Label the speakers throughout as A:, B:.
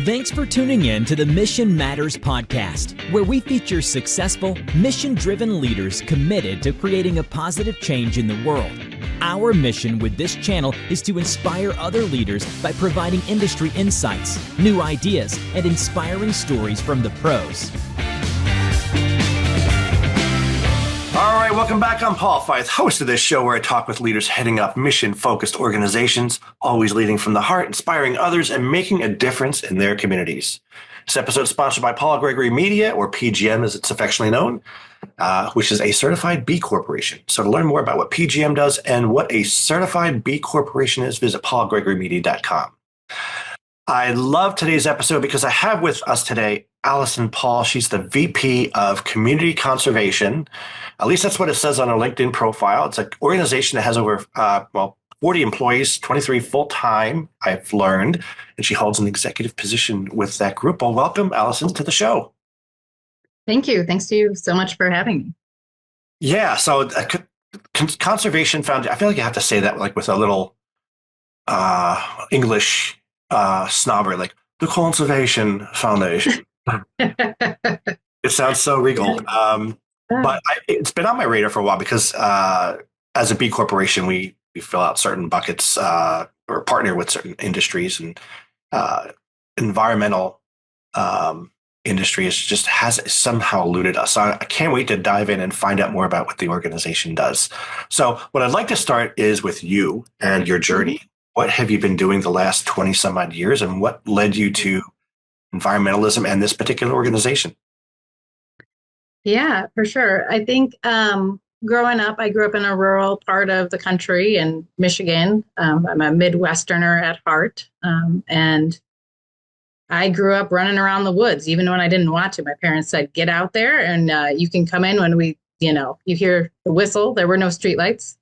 A: Thanks for tuning in to the Mission Matters podcast, where we feature successful, mission-driven leaders committed to creating a positive change in the world. Our mission with this channel is to inspire other leaders by providing industry insights, new ideas, and inspiring stories from the pros.
B: All right, welcome back. I'm Paul Feith, host of this show where I talk with leaders heading up mission-focused organizations, always leading from the heart, inspiring others, and making a difference in their communities. This episode is sponsored by Gregory Media, or PGM as it's affectionately known, which is a certified B Corporation. So to learn more about what PGM does and what a certified B Corporation is, visit paulgregorymedia.com. I love today's episode because I have with us today Alison Paul. She's the VP of Community Conservation. At least that's what it says on her LinkedIn profile. It's an organization that has over 40 employees, 23 full-time, I've learned, and she holds an executive position with that group. Well, welcome, Alison, to the show.
C: Thank you. Thanks to you so much for having me. Yeah,
B: so Conservation Foundation, I feel like you have to say that like with a little English snobbery, like the Conservation Foundation. It sounds so regal. But it's been on my radar for a while because as a B Corporation, we fill out certain buckets or partner with certain industries, and environmental industries just has somehow eluded us. So I can't wait to dive in and find out more about what the organization does. So what I'd like to start is with you and your journey. What have you been doing the last 20 some odd years, and what led you to environmentalism and this particular organization?
C: Yeah, for sure. I think growing up, I grew up in a rural part of the country in Michigan. I'm a Midwesterner at heart. And I grew up running around the woods, even when I didn't want to. My parents said, get out there and you can come in when you hear the whistle. There were no streetlights.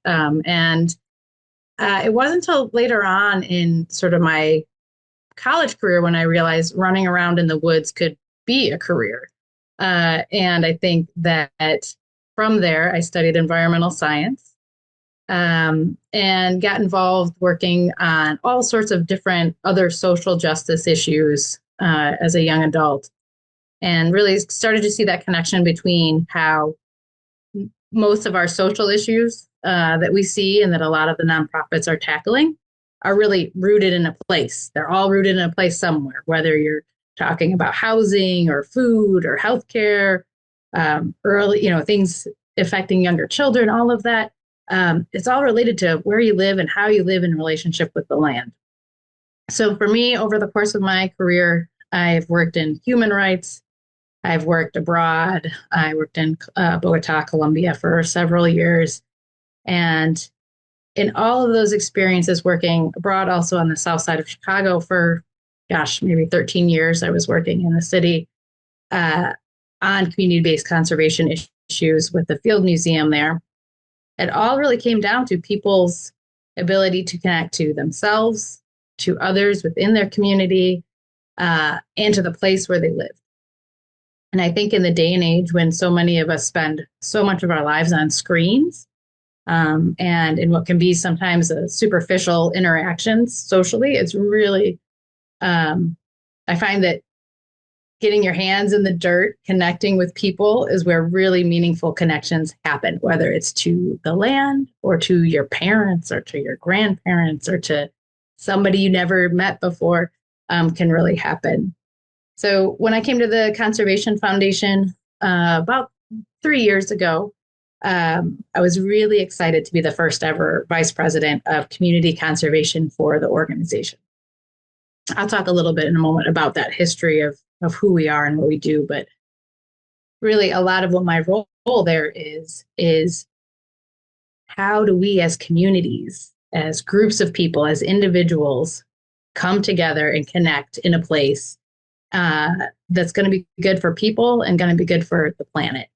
C: It wasn't until later on in sort of my college career when I realized running around in the woods could be a career. And I think that from there, I studied environmental science and got involved working on all sorts of different other social justice issues as a young adult, and really started to see that connection between how most of our social issues that we see and that a lot of the nonprofits are tackling are really rooted in a place. They're all rooted in a place somewhere, whether you're talking about housing or food or healthcare, early, things affecting younger children, all of that. It's all related to where you live and how you live in relationship with the land. So for me, over the course of my career, I've worked in human rights. I've worked abroad. I worked in Bogota, Colombia for several years. And in all of those experiences working abroad, also on the south side of Chicago for maybe 13 years, I was working in the city on community-based conservation issues with the Field Museum there. It all really came down to people's ability to connect to themselves, to others within their community, and to the place where they live. And I think in the day and age when so many of us spend so much of our lives on screens, and in what can be sometimes a superficial interactions socially, it's really I find that getting your hands in the dirt, connecting with people is where really meaningful connections happen, whether it's to the land or to your parents or to your grandparents or to somebody you never met before, can really happen. So when I came to the Conservation Foundation about 3 years ago, I was really excited to be the first ever vice president of community conservation for the organization. I'll talk a little bit in a moment about that history of who we are and what we do. But really, a lot of what my role there is how do we as communities, as groups of people, as individuals, come together and connect in a place that's going to be good for people and going to be good for the planet.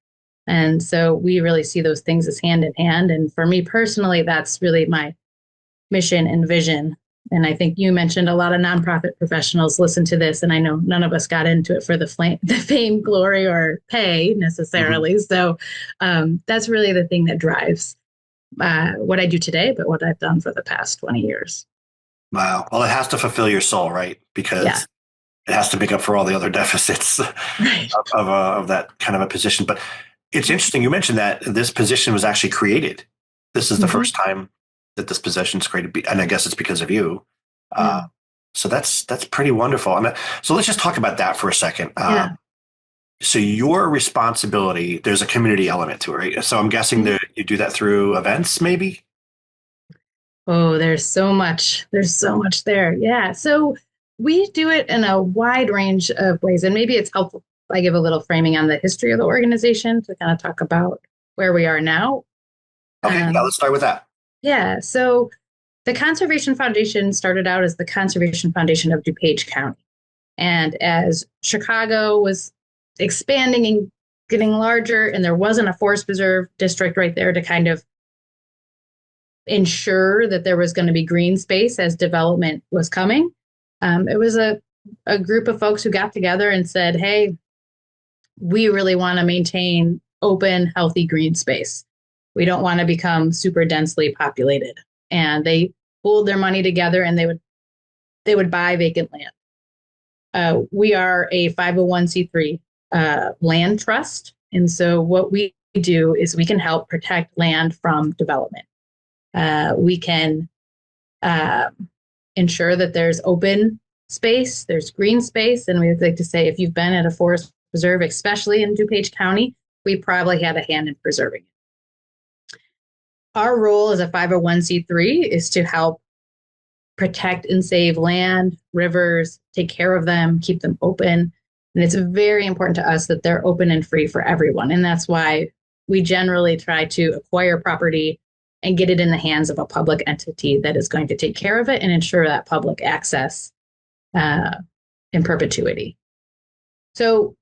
C: And so we really see those things as hand in hand. And for me personally, that's really my mission and vision. And I think you mentioned a lot of nonprofit professionals listen to this, and I know none of us got into it for the fame, glory, or pay necessarily. Mm-hmm. So that's really the thing that drives what I do today, but what I've done for the past 20 years.
B: Wow. Well, it has to fulfill your soul, right? Because it has to make up for all the other deficits
C: Right.
B: of that kind of a position. But it's interesting. You mentioned that this position was actually created. This is the
C: Mhm.
B: first time that this position is created, and I guess it's because of you.
C: Yeah.
B: So that's pretty wonderful. So let's just talk about that for a second.
C: Yeah.
B: So your responsibility, there's a community element to it, right? So I'm guessing that you do that through events, maybe?
C: Oh, there's so much. There's so much there. Yeah. So we do it in a wide range of ways. And maybe it's helpful if I give a little framing on the history of the organization to kind of talk about where we are now.
B: Okay, yeah,
C: Um,
B: let's start with that.
C: yeah. So the Conservation Foundation started out as the Conservation Foundation of DuPage County. And as Chicago was expanding and getting larger, and there wasn't a forest preserve district right there to kind of ensure that there was going to be green space as development was coming. It was a group of folks who got together and said, hey, we really want to maintain open, healthy green space. We don't want to become super densely populated. And they pooled their money together and they would buy vacant land. We are a 501c3 land trust. And so what we do is we can help protect land from development. We can ensure that there's open space, there's green space. And we would like to say, if you've been at a forest preserve, especially in DuPage County, we probably had a hand in preserving it. Our role as a 501c3 is to help protect and save land, rivers, take care of them, keep them open. And it's very important to us that they're open and free for everyone. And that's why we generally try to acquire property and get it in the hands of a public entity that is going to take care of it and ensure that public access in perpetuity. So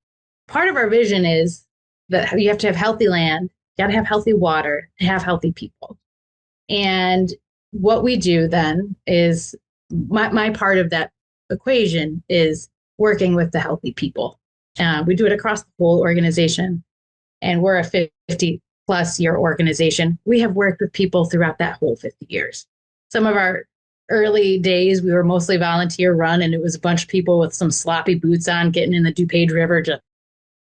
C: part of our vision is that you have to have healthy land, you got to have healthy water, to have healthy people. And what we do then is my part of that equation is working with the healthy people. We do it across the whole organization, and we're a 50+ year organization. We have worked with people throughout that whole 50 years. Some of our early days, we were mostly volunteer run, and it was a bunch of people with some sloppy boots on getting in the DuPage River, just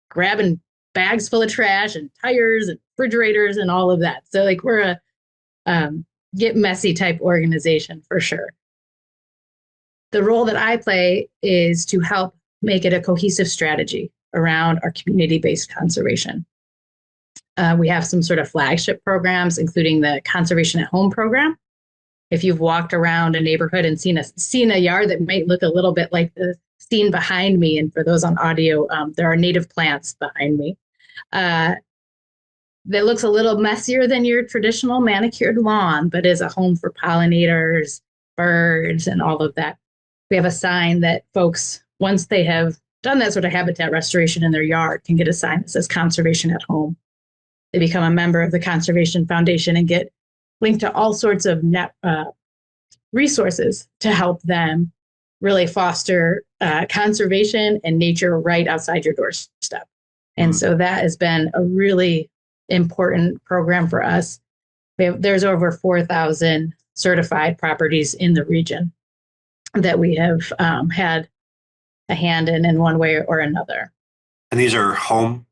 C: grabbing bags full of trash and tires and refrigerators and all of that. So like we're a get messy type organization for sure. The role that I play is to help make it a cohesive strategy around our community-based conservation. We have some sort of flagship programs, including the Conservation at Home program. If you've walked around a neighborhood and seen a yard that might look a little bit like the scene behind me, and for those on audio, there are native plants behind me. That looks a little messier than your traditional manicured lawn, but is a home for pollinators, birds, and all of that. We have a sign that folks, once they have done that sort of habitat restoration in their yard, can get a sign that says Conservation at Home. They become a member of the Conservation Foundation and get linked to all sorts of resources to help them really foster conservation and nature right outside your doorstep. And so that has been a really important program for us. There's over 4,000 certified properties in the region that we have had a hand in one way or another.
B: And these are home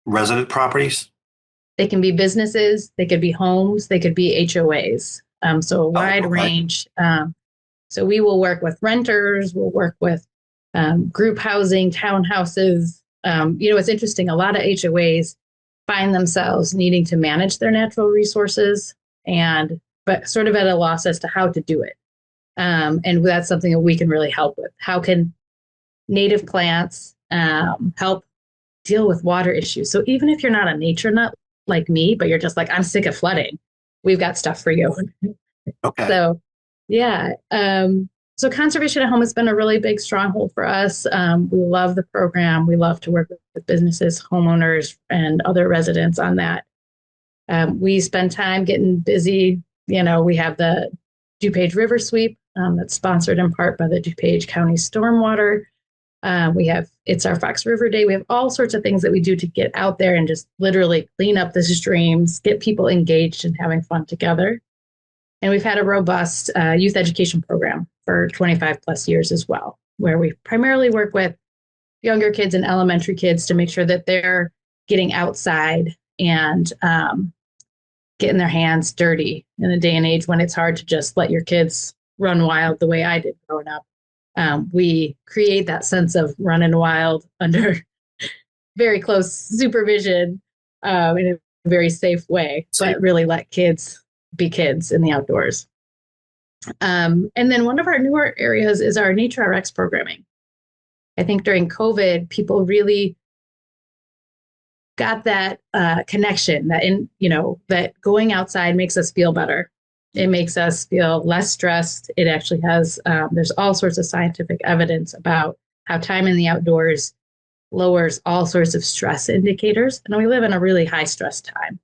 B: resident properties?
C: They can be businesses, they could be homes, they could be HOAs. So a wide range. So we will work with renters, we'll work with group housing, townhouses. It's interesting. A lot of HOAs find themselves needing to manage their natural resources but sort of at a loss as to how to do it. And that's something that we can really help with. How can native plants help deal with water issues? So even if you're not a nature nut like me, but you're just like, I'm sick of flooding, we've got stuff for you.
B: Okay.
C: So, yeah. So Conservation at Home has been a really big stronghold for us. We love the program. We love to work with businesses, homeowners, and other residents on that. We spend time getting busy. We have the DuPage River Sweep that's sponsored in part by the DuPage County Stormwater. It's our Fox River Day. We have all sorts of things that we do to get out there and just literally clean up the streams, get people engaged and having fun together. And we've had a robust youth education program for 25+ years as well. where we primarily work with younger kids and elementary kids to make sure that they're getting outside and getting their hands dirty in a day and age when it's hard to just let your kids run wild the way I did growing up. We create that sense of running wild under very close supervision in a very safe way, but really let kids be kids in the outdoors. And then one of our newer areas is our Nature RX programming. I think during COVID, people really got that connection that going outside makes us feel better. It makes us feel less stressed. It actually has, there's all sorts of scientific evidence about how time in the outdoors lowers all sorts of stress indicators. And we live in a really high stress time.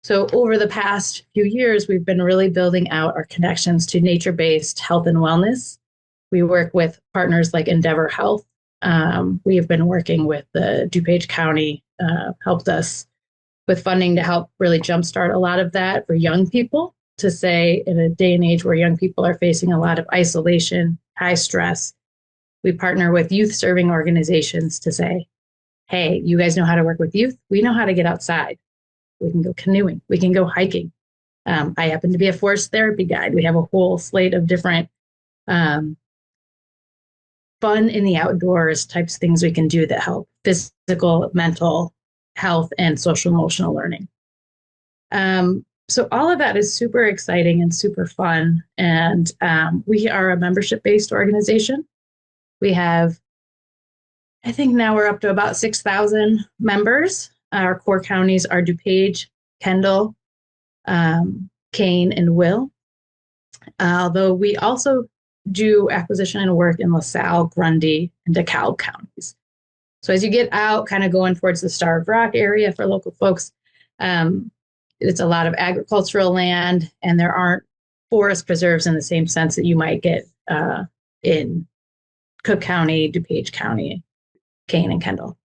C: So over the past few years, we've been really building out our connections to nature-based health and wellness. We work with partners like Endeavor Health. We have been working with the DuPage County, helped us with funding to help really jumpstart a lot of that for young people, to say in a day and age where young people are facing a lot of isolation, high stress. We partner with youth serving organizations to say, hey, you guys know how to work with youth. We know how to get outside. We can go canoeing. We can go hiking. I happen to be a forest therapy guide. We have a whole slate of different fun in the outdoors types of things we can do that help physical, mental health, and social emotional learning. So all of that is super exciting and super fun. And we are a membership-based organization. We have, I think now we're up to about 6,000 members. Our core counties are DuPage, Kendall, Kane, and Will. Although we also do acquisition and work in LaSalle, Grundy, and DeKalb counties. So as you get out, kind of going towards the Starved Rock area for local folks, it's a lot of agricultural land, and there aren't forest preserves in the same sense that you might get in Cook County, DuPage County, Kane, and Kendall.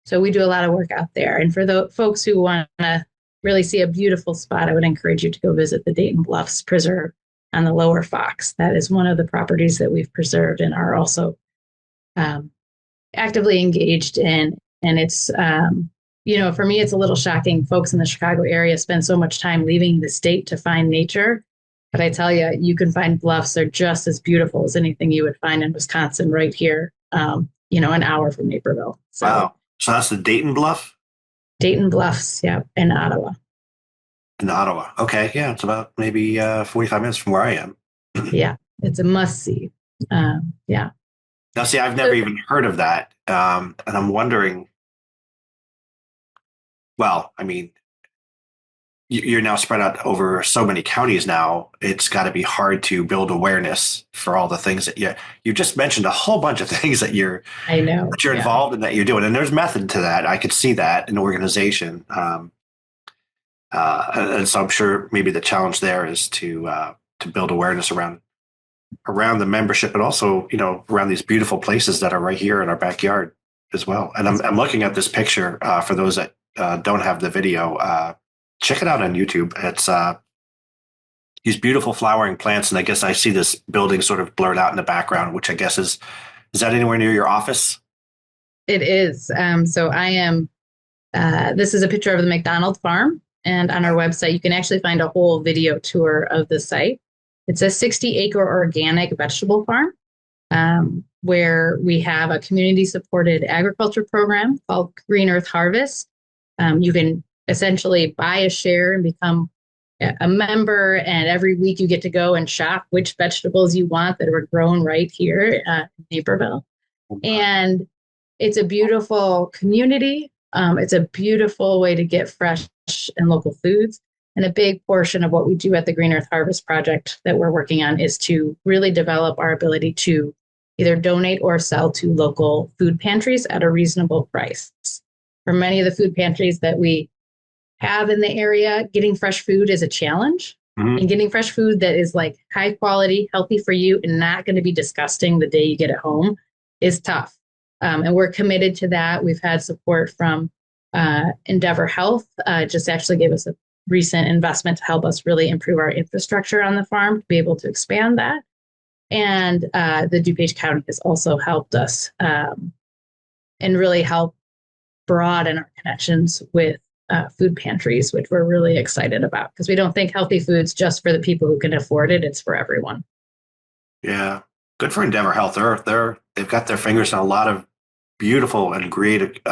C: So we do a lot of work out there. And for the folks who want to really see a beautiful spot, I would encourage you to go visit the Dayton Bluffs Preserve on the Lower Fox. That is one of the properties that we've preserved and are also actively engaged in. And it's, for me, it's a little shocking. Folks in the Chicago area spend so much time leaving the state to find nature. But I tell you, you can find bluffs that are just as beautiful as anything you would find in Wisconsin right here, an hour from Naperville. So,
B: wow. So that's the Dayton Bluff?
C: Dayton Bluffs, yeah, in Ottawa.
B: In Ottawa. Okay. Yeah. It's about maybe 45 minutes from where I am.
C: Yeah. It's a must-see. Yeah.
B: Now, see, I've never even heard of that. And I'm wondering, well, I mean, you're now spread out over so many counties now. It's got to be hard to build awareness for all the things that you just mentioned a whole bunch of things that you're involved in, that you're doing. And there's method to that. I could see that in organization. And so I'm sure maybe the challenge there is to build awareness around the membership, and also, around these beautiful places that are right here in our backyard as well. And I'm looking at this picture for those that don't have the video. Check it out on YouTube. It's these beautiful flowering plants, and I guess I see this building sort of blurred out in the background, which I guess is that anywhere near your office?
C: It is. So I am. This is a picture of the McDonald farm, and on our website you can actually find a whole video tour of the site. It's a 60-acre organic vegetable farm where we have a community-supported agriculture program called Green Earth Harvest. You can essentially buy a share and become a member, and every week you get to go and shop which vegetables you want that are grown right here in Naperville. And it's a beautiful community. It's a beautiful way to get fresh and local foods. And a big portion of what we do at the Green Earth Harvest Project that we're working on is to really develop our ability to either donate or sell to local food pantries at a reasonable price. For many of the food pantries that we have in the area, getting fresh food is a challenge. Mm-hmm. And getting fresh food that is like high quality, healthy for you, and not going to be disgusting the day you get it home is tough. And we're committed to that. We've had support from Endeavor Health, just actually gave us a recent investment to help us really improve our infrastructure on the farm to be able to expand that. And the DuPage County has also helped us and really helped broaden our connections with food pantries, which we're really excited about because we don't think healthy food's just for the people who can afford it. It's for everyone.
B: Yeah. Good for Endeavor Health. They've got their fingers in a lot of beautiful and great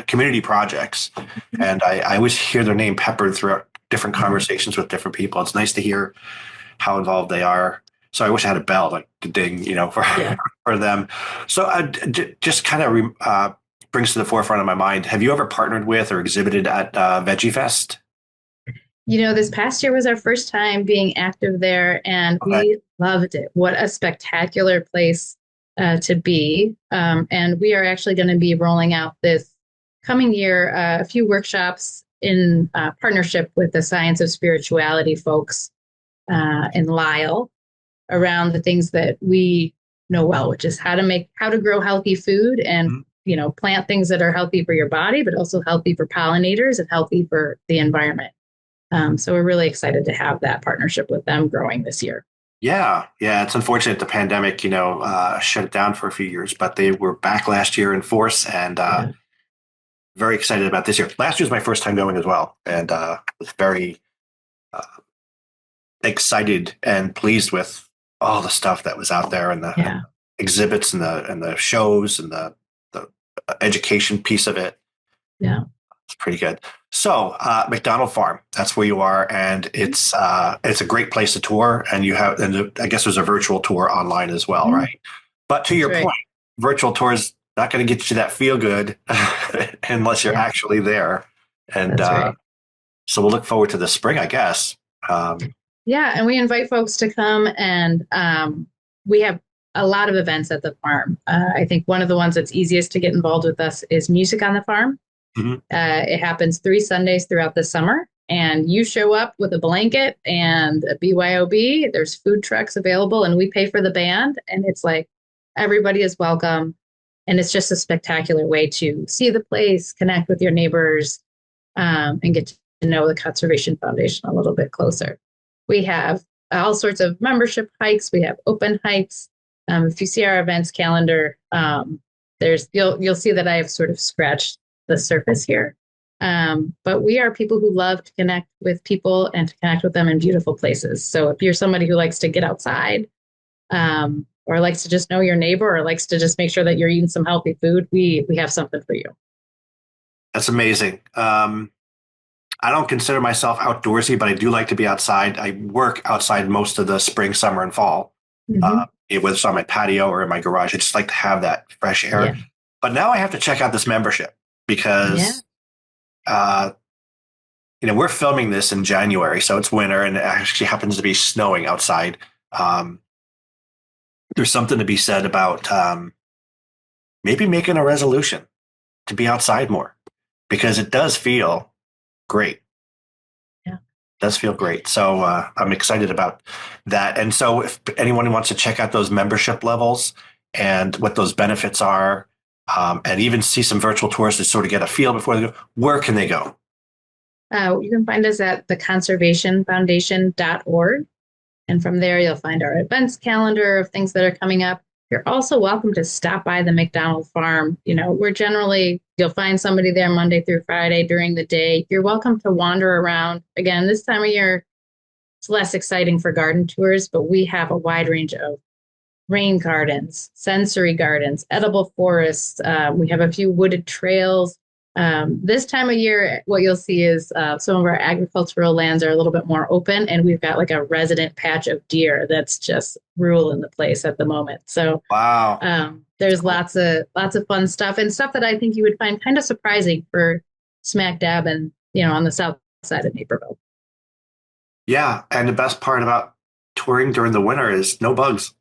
B: community projects. And I always hear their name peppered throughout different conversations with different people. It's nice to hear how involved they are. So I wish I had a bell like to ding, for them. So just kind of brings to the forefront of my mind. Have you ever partnered with or exhibited at Veggie Fest?
C: This past year was our first time being active there, and we loved it. What a spectacular place to be. And we are actually going to be rolling out this coming year a few workshops in partnership with the Science of Spirituality folks in Lisle around the things that we know well, which is how to grow healthy food and, plant things that are healthy for your body, but also healthy for pollinators and healthy for the environment. So we're really excited to have that partnership with them growing this year.
B: Yeah. It's unfortunate the pandemic, shut it down for a few years, but they were back last year in force and very excited about this year. Last year was my first time going as well. And was very excited and pleased with all the stuff that was out there and the exhibits and the shows and the education piece of it.
C: Yeah.
B: It's pretty good. So McDonald Farm, that's where you are. And it's a great place to tour. And I guess there's a virtual tour online as well, right? But to your point, virtual tours not going to get you that feel good unless you're actually there. And so we'll look forward to the spring, I guess.
C: And we invite folks to come, and we have a lot of events at the farm. I think one of the ones that's easiest to get involved with us is Music on the Farm. Mm-hmm. It happens 3 Sundays throughout the summer, and you show up with a blanket and a BYOB. There's food trucks available, and we pay for the band, and it's like everybody is welcome. And it's just a spectacular way to see the place, connect with your neighbors, and get to know the Conservation Foundation a little bit closer. We have all sorts of membership hikes. We have open hikes. If you see our events calendar, you'll see that I have sort of scratched the surface here. But we are people who love to connect with people and to connect with them in beautiful places. So if you're somebody who likes to get outside, or likes to just know your neighbor, or likes to just make sure that you're eating some healthy food, we have something for you.
B: That's amazing. I don't consider myself outdoorsy, but I do like to be outside. I work outside most of the spring, summer, and fall, whether it's on my patio or in my garage. I just like to have that fresh air. Yeah. But now I have to check out this membership because, we're filming this in January, so it's winter, and it actually happens to be snowing outside. There's something to be said about maybe making a resolution to be outside more, because it does feel great. Yeah. It does feel great. So I'm excited about that. And so if anyone wants to check out those membership levels and what those benefits are, and even see some virtual tours to sort of get a feel before they go, where can they go?
C: You can find us at theconservationfoundation.org. And from there, you'll find our events calendar of things that are coming up. You're also welcome to stop by the McDonald Farm. You'll find somebody there Monday through Friday during the day. You're welcome to wander around. Again, this time of year, it's less exciting for garden tours, but we have a wide range of rain gardens, sensory gardens, edible forests. We have a few wooded trails. This time of year, what you'll see is some of our agricultural lands are a little bit more open, and we've got like a resident patch of deer that's just ruling the place at the moment. So wow, there's lots of fun stuff, and stuff that I think you would find kind of surprising for smack dab and on the south side of Naperville.
B: Yeah, and the best part about touring during the winter is no bugs.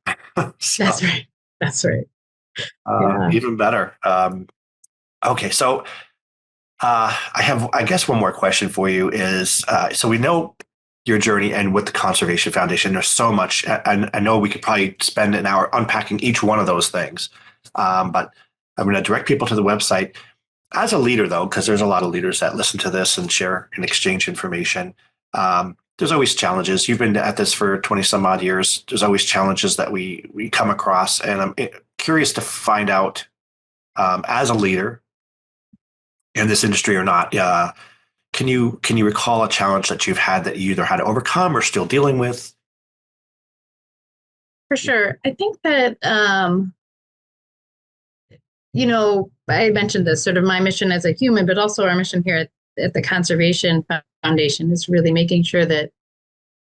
C: So, That's right.
B: Even better. Okay, so. I have, I guess, one more question for you is, so we know your journey and with the Conservation Foundation, there's so much, and I know we could probably spend an hour unpacking each one of those things. But I'm going to direct people to the website. As a leader, though, because there's a lot of leaders that listen to this and share and exchange information. there's always challenges. You've been at this for 20 some odd years. There's always challenges that we come across. And I'm curious to find out, as a leader in this industry or not, can you recall a challenge that you've had that you either had to overcome or still dealing with?
C: For sure. I think that, I mentioned this sort of my mission as a human, but also our mission here at the Conservation Foundation is really making sure that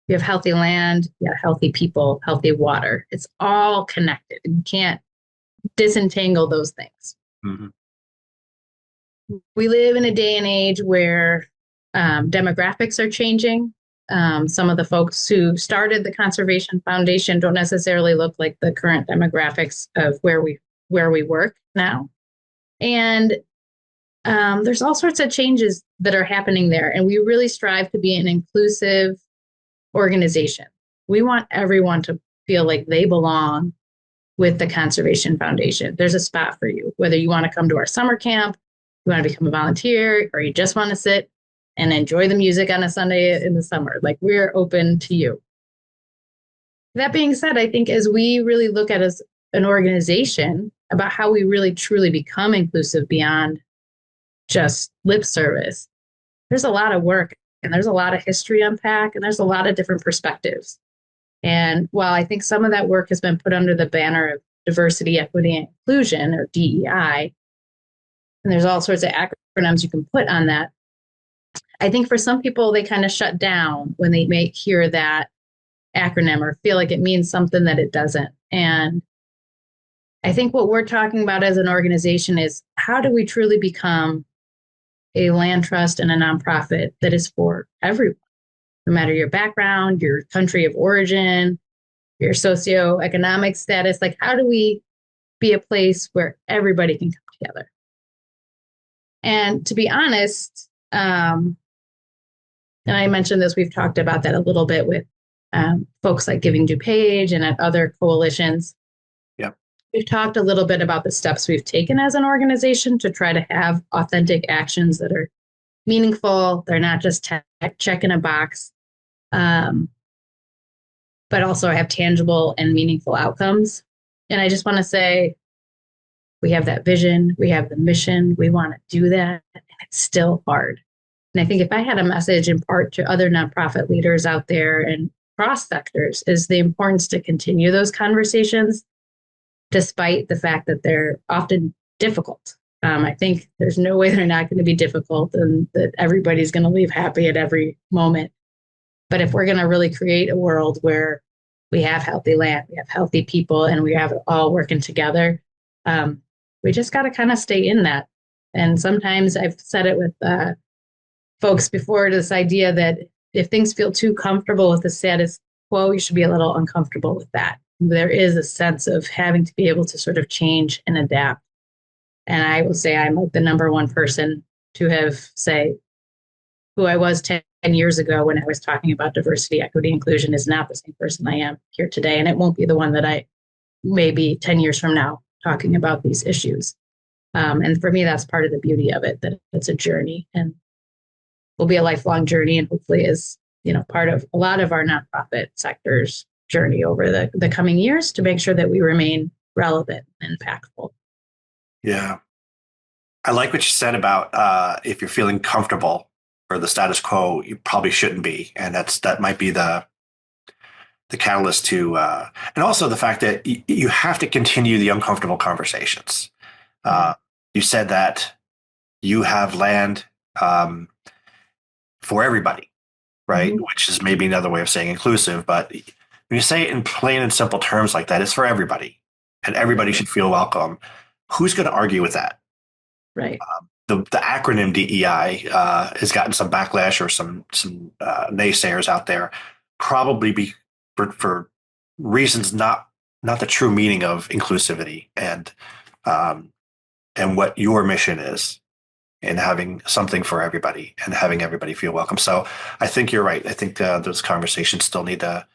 C: you have healthy land, you have healthy people, healthy water. It's all connected. You can't disentangle those things.
B: Mm-hmm.
C: We live in a day and age where demographics are changing. Some of the folks who started the Conservation Foundation don't necessarily look like the current demographics of where we work now. And there's all sorts of changes that are happening there. And we really strive to be an inclusive organization. We want everyone to feel like they belong with the Conservation Foundation. There's a spot for you, whether you want to come to our summer camp, you want to become a volunteer, or you just want to sit and enjoy the music on a Sunday in the summer. Like, we're open to you. That being said, I think as we really look at as an organization about how we really truly become inclusive beyond just lip service, there's a lot of work and there's a lot of history to unpack and there's a lot of different perspectives. And while I think some of that work has been put under the banner of diversity, equity, and inclusion, or DEI, and there's all sorts of acronyms you can put on that, I think for some people, they kind of shut down when they may hear that acronym or feel like it means something that it doesn't. And I think what we're talking about as an organization is how do we truly become a land trust and a nonprofit that is for everyone, no matter your background, your country of origin, your socioeconomic status. Like, how do we be a place where everybody can come together? And to be honest, and I mentioned this, we've talked about that a little bit with folks like Giving DuPage and at other coalitions.
B: Yeah.
C: We've talked a little bit about the steps we've taken as an organization to try to have authentic actions that are meaningful. They're not just checking a box, but also have tangible and meaningful outcomes. And I just want to say, we have that vision, we have the mission, we want to do that, and it's still hard. And I think if I had a message in part to other nonprofit leaders out there and cross sectors, is the importance to continue those conversations, despite the fact that they're often difficult. I think there's no way they're not going to be difficult and that everybody's going to leave happy at every moment. But if we're going to really create a world where we have healthy land, we have healthy people, and we have it all working together, we just got to kind of stay in that. And sometimes I've said it with folks before, this idea that if things feel too comfortable with the status quo, you should be a little uncomfortable with that. There is a sense of having to be able to sort of change and adapt. And I will say I'm like the number one person to have say who I was 10 years ago when I was talking about diversity, equity, inclusion is not the same person I am here today. And it won't be the one that I may be 10 years from now talking about these issues. And for me, that's part of the beauty of it, that it's a journey and will be a lifelong journey, and hopefully is, part of a lot of our nonprofit sector's journey over the coming years to make sure that we remain relevant and impactful.
B: Yeah. I like what you said about if you're feeling comfortable or the status quo, you probably shouldn't be. And that might be the catalyst to, and also the fact that you have to continue the uncomfortable conversations. You said that you have land for everybody, right? Mm-hmm. Which is maybe another way of saying inclusive, but when you say it in plain and simple terms like that, it's for everybody, and everybody should feel welcome. Who's going to argue with that?
C: Right.
B: The acronym DEI has gotten some backlash or some naysayers out there, probably for reasons not the true meaning of inclusivity and what your mission is in having something for everybody and having everybody feel welcome. So I think you're right. I think those conversations still need to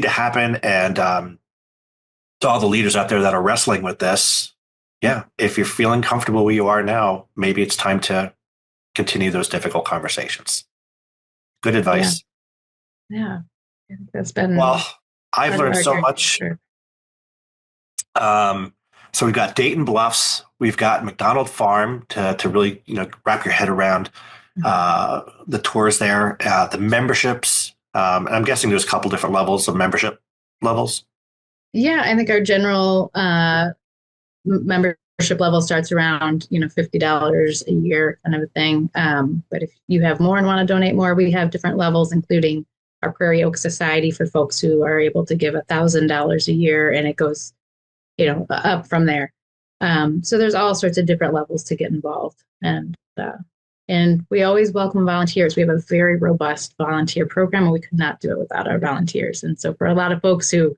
B: happen. And to all the leaders out there that are wrestling with this, yeah, if you're feeling comfortable where you are now, maybe it's time to continue those difficult conversations. Good advice.
C: Yeah, I think that's been
B: Well, I've
C: part of
B: learned
C: our
B: so
C: journey, for
B: much.
C: sure.
B: So we've got Dayton Bluffs, we've got McDonald Farm to really wrap your head around the tours there, the memberships, and I'm guessing there's a couple different levels of membership levels.
C: Yeah, I think our general membership level starts around $50 a year kind of a thing. But if you have more and want to donate more, we have different levels, including our Prairie Oak Society for folks who are able to give $1,000 a year, and it goes up from there. So there's all sorts of different levels to get involved, and we always welcome volunteers. We have a very robust volunteer program, and we could not do it without our volunteers. And so for a lot of folks who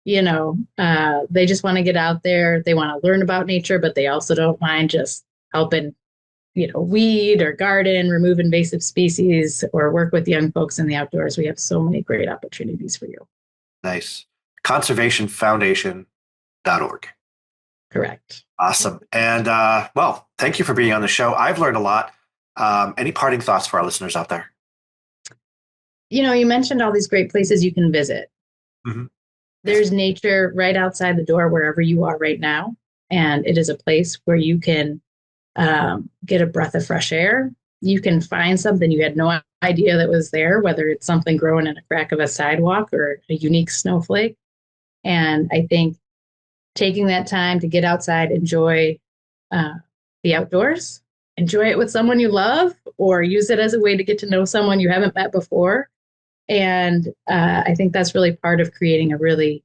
C: they just want to get out there. They want to learn about nature, but they also don't mind just helping, weed or garden, remove invasive species, or work with young folks in the outdoors. We have so many great opportunities for you.
B: Nice. Conservationfoundation.org.
C: Correct.
B: Awesome. And well, thank you for being on the show. I've learned a lot. Any parting thoughts for our listeners out there?
C: You mentioned all these great places you can visit.
B: Mm-hmm.
C: There's nature right outside the door wherever you are right now. And it is a place where you can get a breath of fresh air. You can find something you had no idea that was there, whether it's something growing in a crack of a sidewalk or a unique snowflake. And I think taking that time to get outside, enjoy the outdoors, enjoy it with someone you love, or use it as a way to get to know someone you haven't met before. And I think that's really part of creating a really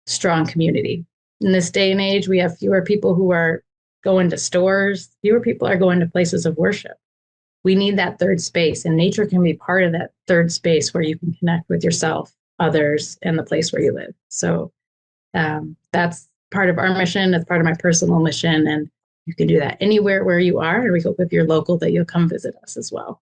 C: strong community. In this day and age, we have fewer people who are going to stores. Fewer people are going to places of worship. We need that third space, and nature can be part of that third space where you can connect with yourself, others, and the place where you live. So that's part of our mission. That's part of my personal mission. And you can do that anywhere where you are. And we hope if you're local that you'll come visit us as well.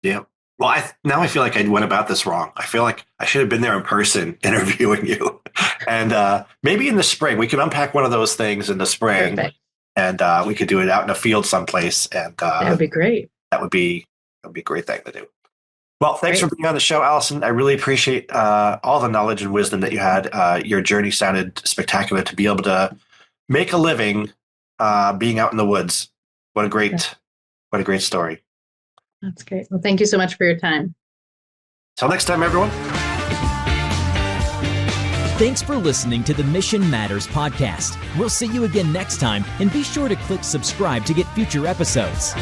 B: Yeah. Well, now I feel like I went about this wrong. I feel like I should have been there in person interviewing you. And maybe in the spring, we could unpack one of those things in the spring.
C: Perfect.
B: And we could do it out in a field someplace. And
C: that would be great.
B: That would be a great thing to do. Well, thanks for being on the show, Alison. I really appreciate all the knowledge and wisdom that you had. Your journey sounded spectacular to be able to make a living being out in the woods. What a great story.
C: That's great. Well, thank you so much for your time.
B: Till next time, everyone.
A: Thanks for listening to the Mission Matters podcast. We'll see you again next time, and be sure to click subscribe to get future episodes.